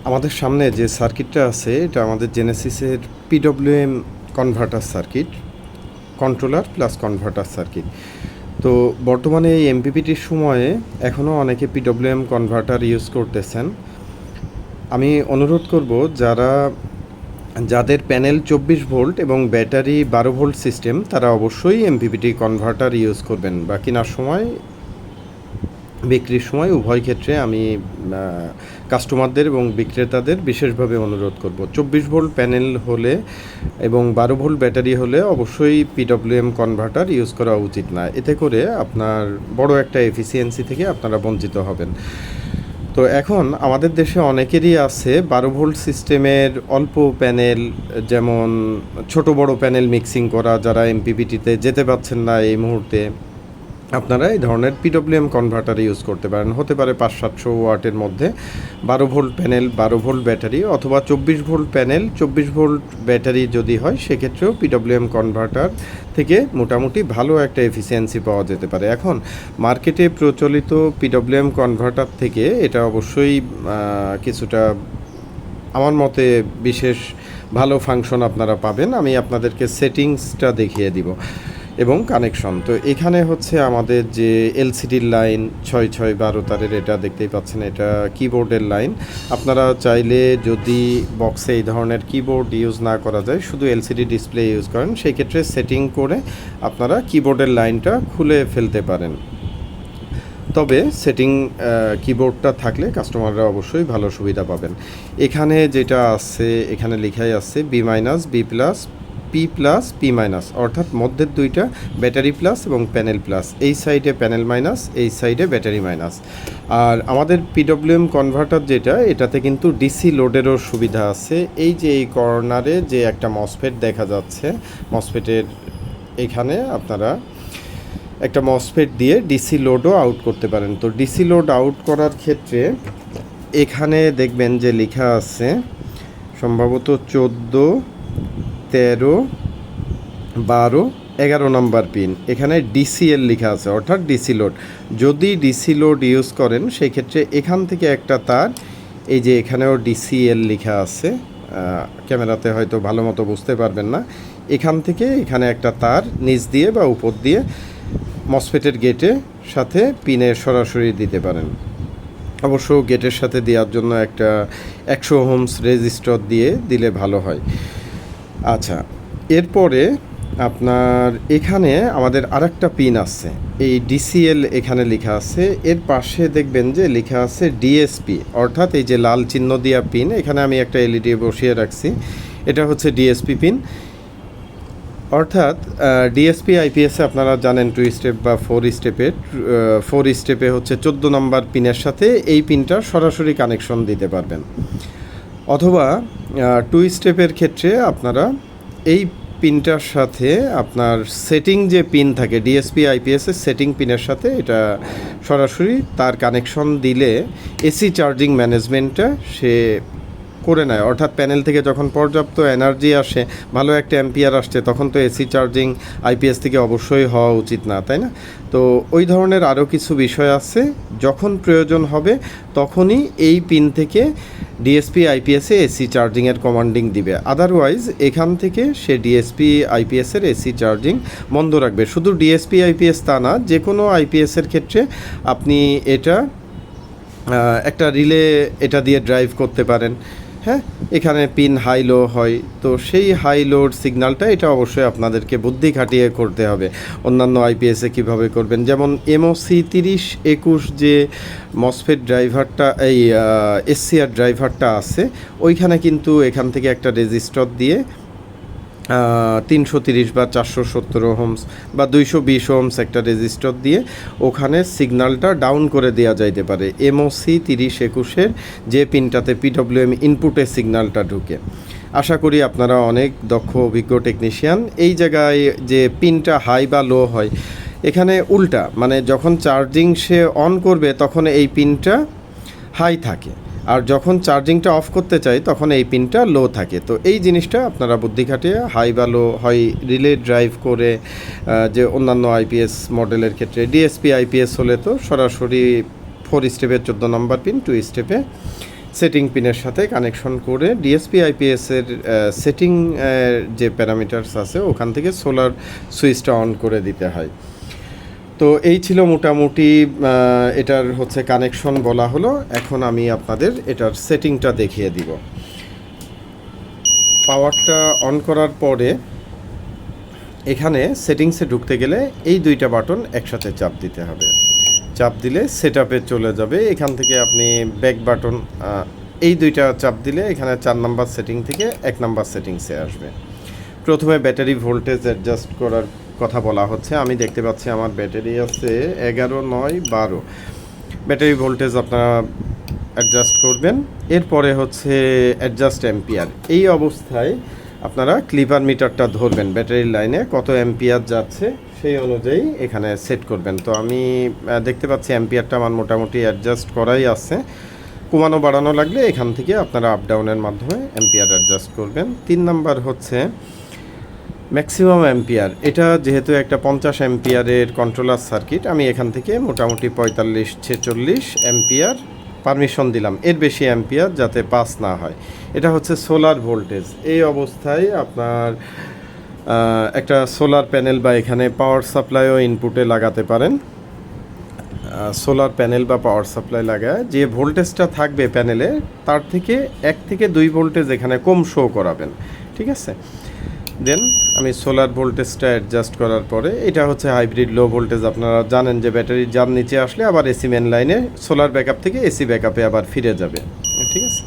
আমাদের সামনে যে সার্কিটটা আছে এটা আমাদের জেনেসিসের PWM converter circuit, controller plus converter circuit. তো বর্তমানে এই এমপিপিটির সময়ে এখনও অনেকে পিডব্লিউএম কনভার্টার ইউজ করতেছেন। আমি অনুরোধ করব যাদের প্যানেল 24 ভোল্ট এবং ব্যাটারি 12 ভোল্ট সিস্টেম, তারা অবশ্যই এমপিপিটি কনভার্টার ইউজ করবেন বা কেনার সময় বিক্রির সময় উভয় ক্ষেত্রে আমি কাস্টমারদের এবং বিক্রেতাদের বিশেষভাবে অনুরোধ করব। 24 ভোল্ট প্যানেল হলে এবং 12 ভোল্ট ব্যাটারি হলে অবশ্যই পিডব্লিউএম কনভার্টার ইউজ করা উচিত না। এতে করে আপনার বড় একটা এফিসিয়েন্সি থেকে আপনারা বঞ্চিত হবেন। তো এখন আমাদের দেশে অনেকেরই আছে 12 ভোল্ট সিস্টেমের অল্প প্যানেল, যেমন ছোট বড় প্যানেল মিক্সিং করা, যারা এমপিপিটিতে যেতে পারছেন না এই মুহূর্তে, আপনারা এই ধরনের পিডব্লিউএম কনভার্টার ইউজ করতে পারেন। হতে পারে 500-700 ওয়াটের মধ্যে 12 ভোল্ট প্যানেল, 12 ভোল্ট ব্যাটারি, অথবা 24 ভোল্ট প্যানেল 24 ভোল্ট ব্যাটারি যদি হয় সেক্ষেত্রেও পিডব্লিউএম কনভার্টার থেকে মোটামুটি ভালো একটা এফিসিয়েন্সি পাওয়া যেতে পারে। এখন মার্কেটে প্রচলিত পিডব্লিউএম কনভার্টার থেকে এটা অবশ্যই কিছুটা আমার মতে বিশেষ ভালো ফাংশন আপনারা পাবেন। আমি আপনাদেরকে সেটিংসটা দেখিয়ে দিব এবং কানেকশন। তো এখানে হচ্ছে আমাদের যে এলসিডির লাইন 6-6-12 তারের, এটা দেখতেই পাচ্ছেন, এটা কিবোর্ডের লাইন। আপনারা চাইলে যদি বক্সে এই ধরনের কিবোর্ড ইউজ না করা যায়, শুধু এলসিডি ডিসপ্লে ইউজ করেন, সেই ক্ষেত্রে সেটিং করে আপনারা কিবোর্ডের লাইনটা খুলে ফেলতে পারেন। তবে সেটিং কিবোর্ডটা থাকলে কাস্টমাররা অবশ্যই ভালো সুবিধা পাবেন। এখানে যেটা আছে, এখানে লেখাই আছে B minus, B plus, P plus, P minus, অর্থাৎ মধ্যের দুইটা ব্যাটারি প্লাস এবং প্যানেল প্লাস। এই সাইডে প্যানেল মাইনাস, এই সাইডে ব্যাটারি মাইনাস। আর আমাদের পিডব্লিউএম কনভার্টার যেটা, এটাতে কিন্তু ডিসি লোডেরও সুবিধা আছে। এই যে এই কর্নারে যে একটা মসফেট দেখা যাচ্ছে, মসফেটের এখানে আপনারা একটা মসফেট দিয়ে ডিসি লোডও আউট করতে পারেন। তো ডিসি লোড আউট করার ক্ষেত্রে এখানে দেখবেন যে লেখা আছে সম্ভবত 14, 13, 12, 11 নম্বর পিন, এখানে ডিসিএল লেখা আছে, অর্থাৎ ডিসি লোড। যদি ডিসি লোড ইউজ করেন সেই ক্ষেত্রে এখান থেকে একটা তার, এই যে এখানেও ডিসিএল লেখা আছে, ক্যামেরাতে হয়তো ভালো মতো বুঝতে পারবেন না, এখান থেকে এখানে একটা তার নিচ দিয়ে বা উপর দিয়ে মসফেটের গেটের সাথে পিনে সরাসরি দিতে পারেন। অবশ্য গেটের সাথে দেওয়ার জন্য একটা 100 ওহমস রেজিস্টর দিয়ে দিলে ভালো হয়। আচ্ছা, এরপরে আপনার এখানে আমাদের আরেকটা পিন আছে, এই ডিসিএল এখানে লেখা আছে, এর পাশে দেখবেন যে লেখা আছে ডিএসপি, অর্থাৎ এই যে লাল চিহ্ন দেওয়া পিন, এখানে আমি একটা এলইডি বসিয়ে রাখছি, এটা হচ্ছে ডিএসপি পিন। অর্থাৎ ডিএসপি আইপিএসে আপনারা জানেন 2 স্টেপ বা 4 স্টেপের, 4 স্টেপে হচ্ছে 14 নম্বর পিনের সাথে এই পিনটা সরাসরি কানেকশন দিতে পারবেন। অথবা 2 স্টেপের ক্ষেত্রে আপনারা এই পিনটার সাথে আপনার সেটিং যে পিন থাকে ডিএসপি আইপিএসের সেটিং পিনের সাথে এটা সরাসরি তার কানেকশন দিলে এসি চার্জিং ম্যানেজমেন্টটা সে করে নেয়। অর্থাৎ প্যানেল থেকে যখন পর্যাপ্ত এনার্জি আসে, ভালো একটা অ্যাম্পিয়ার আসছে, তখন তো এসি চার্জিং আইপিএস থেকে অবশ্যই হওয়া উচিত না, তাই না? তো ওই ধরনের আরও কিছু বিষয় আছে, যখন প্রয়োজন হবে তখনই এই পিন থেকে ডিএসপি আইপিএসে এসি চার্জিংয়ের কমান্ডিং দিবে। আদারওয়াইজ এখান থেকে সে ডিএসপি আইপিএসের এসি চার্জিং বন্ধ রাখবে। শুধু ডিএসপি আইপিএস তা না, যে কোনো আইপিএসের ক্ষেত্রে আপনি এটা একটা রিলে এটা দিয়ে ড্রাইভ করতে পারেন। হ্যাঁ, এখানে পিন হাই লো হয়, তো সেই হাই লোড সিগন্যালটা এটা অবশ্যই আপনাদেরকে বুদ্ধি খাটিয়ে করতে হবে। অন্যান্য আইপিএসে কীভাবে করবেন, যেমন এমওসি 3021 যে মসফেট ড্রাইভারটা, এই এসসিআর ড্রাইভারটা আছে, ওইখানে কিন্তু এখান থেকে একটা রেজিস্টর দিয়ে 330 বা 470 ওহমস বা 220 ওহমস একটা রেজিস্টর দিয়ে ওখানে সিগন্যালটা ডাউন করে দেওয়া যাইতে পারে এমওসি 3021-এর যে পিনটাতে পিডব্লিউএম ইনপুটের সিগন্যালটা ঢুকে। আশা করি আপনারা অনেক দক্ষ অভিজ্ঞ টেকনিশিয়ান। এই জায়গায় যে পিনটা হাই বা লো হয়, এখানে উল্টা, মানে যখন চার্জিং সে অন করবে তখন এই পিনটা হাই থাকে, আর যখন চার্জিংটা অফ করতে চাই তখন এই পিনটা লো থাকে। তো এই জিনিসটা আপনারা বুদ্ধি খাটিয়ে হাই বা লো হয় রিলে ড্রাইভ করে, যে অন্যান্য আইপিএস মডেলের ক্ষেত্রে ডিএসপি আইপিএস হলে তো সরাসরি 4 স্টেপে 14 নম্বর পিন, 2 স্টেপে সেটিং পিনের সাথে কানেকশন করে ডিএসপি আইপিএসের সেটিং যে প্যারামিটারস আছে ওখান থেকে সোলার সুইচটা অন করে দিতে হয়। তো এই ছিল মোটামুটি এটার হচ্ছে কানেকশন বলা হলো। এখন আমি আপনাদের এটার সেটিংটা দেখিয়ে দিব। পাওয়ারটা অন করার পরে এখানে সেটিংসে ঢুকতে গেলে এই দুইটা বাটন একসাথে চাপ দিতে হবে। চাপ দিলে সেটআপে চলে যাবে। এখান থেকে আপনি ব্যাক বাটন এই দুইটা চাপ দিলে এখানে 4 নাম্বার সেটিং থেকে 1 নাম্বার সেটিংসে আসবে। প্রথমে ব্যাটারি ভোল্টেজ অ্যাডজাস্ট করার কথা বলা হচ্ছে। আমি দেখতে পাচ্ছি আমার ব্যাটারি আছে 11, 9, 12। ব্যাটারি ভোল্টেজ আপনারা অ্যাডজাস্ট করবেন। এরপরে হচ্ছে অ্যাডজাস্ট অ্যাম্পিয়ার। এই অবস্থায় আপনারা ক্লিপার মিটারটা ধরবেন, ব্যাটারির লাইনে কত অ্যাম্পিয়ার যাচ্ছে সেই অনুযায়ী এখানে সেট করবেন। তো আমি দেখতে পাচ্ছি অ্যাম্পিয়ারটা আমার মোটামুটি অ্যাডজাস্ট করাই আছে। কমানো বাড়ানো লাগলে এখান থেকে আপনারা আপ ডাউনের মাধ্যমে অ্যাম্পিয়ার অ্যাডজাস্ট করবেন। 3 নাম্বার হচ্ছে ম্যাক্সিমাম অ্যাম্পিয়ার। এটা যেহেতু একটা 50 অ্যাম্পিয়ারের কন্ট্রোলার সার্কিট, আমি এখান থেকে মোটামুটি 45-46 অ্যাম্পিয়ার পারমিশন দিলাম। এর বেশি অ্যাম্পিয়ার যাতে পাস না হয়। এটা হচ্ছে সোলার ভোল্টেজ। এই অবস্থায় আপনার একটা সোলার প্যানেল বা এখানে পাওয়ার সাপ্লাইও ইনপুটে লাগাতে পারেন। সোলার প্যানেল বা পাওয়ার সাপ্লাই লাগায় যে ভোল্টেজটা থাকবে প্যানেলে তার থেকে 1 থেকে 2 ভোল্টেজ এখানে কম শো করাবেন। ঠিক আছে, দেন আমি সোলার ভোল্টেজটা অ্যাডজাস্ট করার পরে এটা হচ্ছে হাইব্রিড লো ভোল্টেজ। আপনারা জানেন যে ব্যাটারি যার নিচে আসলে আবার এসি মেন লাইনে সোলার ব্যাকআপ থেকে এসি ব্যাকআপে আবার ফিরে যাবে। ঠিক আছে,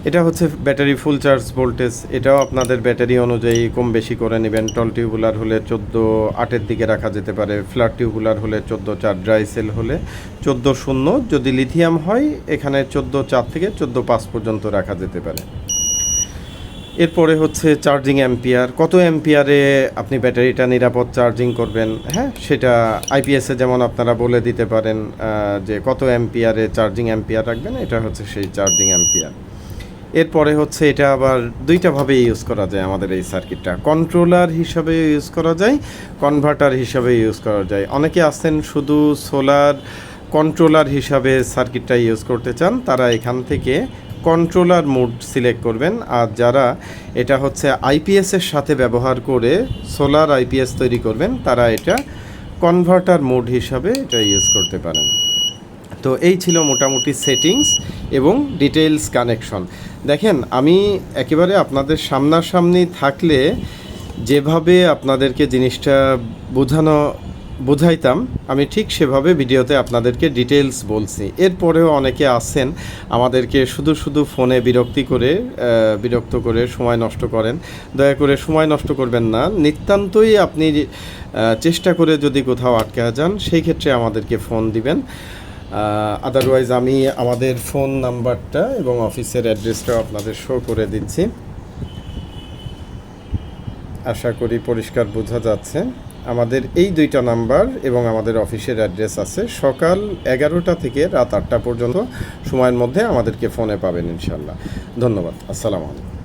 এটা হচ্ছে ব্যাটারি ফুল চার্জ ভোল্টেজ। এটাও আপনাদের ব্যাটারি অনুযায়ী কম বেশি করে নেবেন। টল টিউবুলার হলে 14/8 দিকে রাখা যেতে পারে, ফ্ল্যাট টিউবুলার হলে 14/4, ড্রাই সেল হলে 14/0, যদি লিথিয়াম হয় এখানে 14/4 থেকে 14/5 পর্যন্ত রাখা যেতে পারে। এরপরে হচ্ছে চার্জিং অ্যাম্পিয়ার, কত অ্যাম্পিয়ারে আপনি ব্যাটারিটা নিরাপদ চার্জিং করবেন। হ্যাঁ, সেটা আইপিএসে যেমন আপনারা বলে দিতে পারেন যে কত অ্যাম্পিয়ারে চার্জিং অ্যাম্পিয়ার রাখবেন, এটা হচ্ছে সেই চার্জিং অ্যাম্পিয়ার। এরপরে হচ্ছে এটা আবার দুইটাভাবে ইউজ করা যায়। আমাদের এই সার্কিটটা কন্ট্রোলার হিসাবে ইউজ করা যায়, কনভার্টার হিসাবে ইউজ করা যায়। অনেকে আছেন শুধু সোলার কন্ট্রোলার হিসাবে সার্কিটটা ইউজ করতে চান, তারা এখান থেকে কন্ট্রোলার মোড সিলেক্ট করবেন। আর যারা এটা হচ্ছে আইপিএসের সাথে ব্যবহার করে সোলার আইপিএস তৈরি করবেন, তারা এটা কনভার্টার মোড হিসাবে এটা ইউজ করতে পারেন। তো এই ছিল মোটামুটি সেটিংস এবং ডিটেইলস কানেকশন। দেখেন, আমি একেবারে আপনাদের সামনাসামনি থাকলে যেভাবে আপনাদেরকে জিনিসটা বোঝাইতাম আমি ঠিক সেভাবে ভিডিওতে আপনাদেরকে ডিটেইলস বলছি। এরপরেও অনেকে আছেন আমাদেরকে শুধু ফোনে বিরক্ত করে সময় নষ্ট করেন। দয়া করে সময় নষ্ট করবেন না। নিতান্তই আপনি চেষ্টা করে যদি কোথাও আটকে যান সেই ক্ষেত্রে আমাদেরকে ফোন দিবেন। আদারওয়াইজ আমি আমাদের ফোন নাম্বারটা এবং অফিসের অ্যাড্রেসটাও আপনাদের শো করে দিচ্ছি। আশা করি পরিষ্কার বোঝা যাচ্ছে। আমাদের এই 2টা নাম্বার এবং আমাদের অফিসের অ্যাড্রেস আছে। সকাল 11টা থেকে রাত 8টা পর্যন্ত সময়ের মধ্যে আমাদেরকে ফোনে পাবেন ইনশাল্লাহ। ধন্যবাদ। আসসালামু আলাইকুম।